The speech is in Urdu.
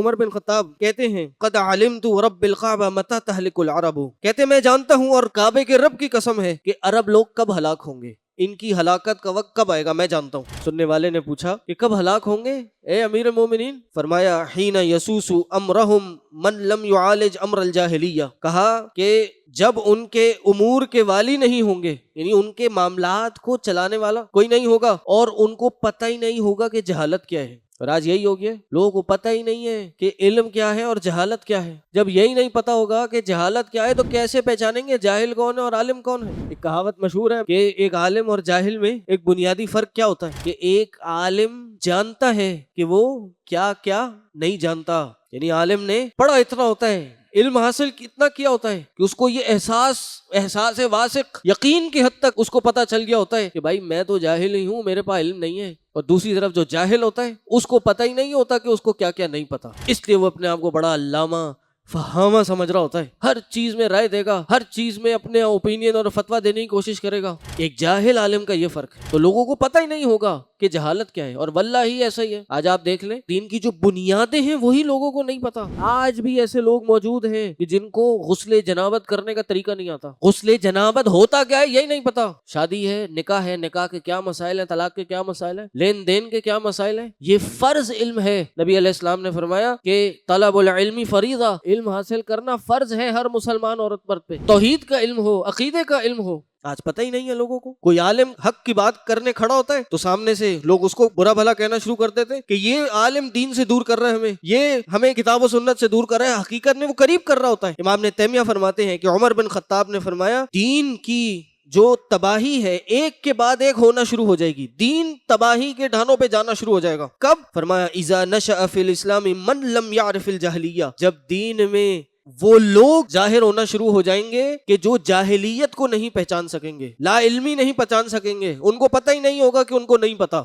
عمر بن خطاب کہتے ہیں قد علمت رب الکعبہ متی تہلک العرب، کہتے میں جانتا ہوں اور کعبے کے رب کی قسم ہے کہ عرب لوگ کب ہلاک ہوں گے، ان کی ہلاکت کا وقت کب آئے گا میں جانتا ہوں۔ سننے والے نے پوچھا کہ کب ہلاک ہوں گے اے امیر المومنین؟ فرمایا حین یسوس امرہم من لم یعالج امر الجاہلیہ، کہا کہ جب ان کے امور کے والی نہیں ہوں گے، یعنی ان کے معاملات کو چلانے والا کوئی نہیں ہوگا اور ان کو پتہ ہی نہیں ہوگا کہ جہالت کیا ہے۔ اور آج یہی ہو گیا، لوگوں کو پتہ ہی نہیں ہے کہ علم کیا ہے اور جہالت کیا ہے۔ جب یہی نہیں پتہ ہوگا کہ جہالت کیا ہے تو کیسے پہچانیں گے جاہل کون ہے اور عالم کون ہے؟ ایک کہاوت مشہور ہے کہ ایک عالم اور جاہل میں ایک بنیادی فرق کیا ہوتا ہے، کہ ایک عالم جانتا ہے کہ وہ کیا کیا نہیں جانتا، یعنی عالم نے پڑھا اتنا ہوتا ہے، علم حاصل اتنا کیا ہوتا ہے کہ اس کو یہ احساس واثق یقین کی حد تک اس کو پتہ چل گیا ہوتا ہے کہ بھائی میں تو جاہل ہی ہوں، میرے پاس علم نہیں ہے۔ اور دوسری طرف جو جاہل ہوتا ہے اس کو پتہ ہی نہیں ہوتا کہ اس کو کیا کیا نہیں پتہ، اس لیے وہ اپنے آپ کو بڑا علامہ فہامہ سمجھ رہا ہوتا ہے، ہر چیز میں رائے دے گا، ہر چیز میں اپنے اوپینین اور فتویٰ دینے کی کوشش کرے گا۔ ایک جاہل عالم کا یہ فرق ہے، تو لوگوں کو پتہ ہی نہیں ہوگا کہ جہالت کیا ہے، اور واللہ ہی ایسا ہی ہے۔ آج آپ دیکھ لیں دین کی جو بنیادیں ہیں وہی لوگوں کو نہیں پتا۔ آج بھی ایسے لوگ موجود ہیں کہ جن کو غسل جنابت کرنے کا طریقہ نہیں آتا، غسل جنابت ہوتا کیا ہے یہی نہیں پتا، شادی ہے، نکاح کے کیا مسائل ہیں، طلاق کے کیا مسائل ہیں، لین دین کے کیا مسائل ہیں، یہ فرض علم ہے۔ نبی علیہ السلام نے فرمایا کہ طلب العلم فریضہ، علم حاصل کرنا فرض ہے ہر مسلمان عورت مرد پہ، توحید کا علم ہو، عقیدے کا علم ہو۔ آج پتہ ہی نہیں ہے لوگوں کو۔ کوئی عالم حق کی بات کرنے کھڑا ہوتا ہے تو سامنے سے لوگ اس کو برا بھلا کہنا شروع کر دیتے کہ یہ عالم دین سے دور کر رہا ہے ہمیں، یہ ہمیں کتاب و سنت سے دور کر رہا ہے، حقیقت میں وہ قریب کر رہا ہوتا ہے۔ امام نے تیمیہ فرماتے ہیں کہ عمر بن خطاب نے فرمایا دین کی جو تباہی ہے ایک کے بعد ایک ہونا شروع ہو جائے گی، دین تباہی کے ڈھانوں پہ جانا شروع ہو جائے گا۔ کب؟ فرمایا اذا نشأ فی الاسلام من لم یعرف الجاہلیہ، جب دین میں وہ لوگ ظاہر ہونا شروع ہو جائیں گے کہ جو جاہلیت کو نہیں پہچان سکیں گے، لا علمی نہیں پہچان سکیں گے، ان کو پتہ ہی نہیں ہوگا کہ ان کو نہیں پتا۔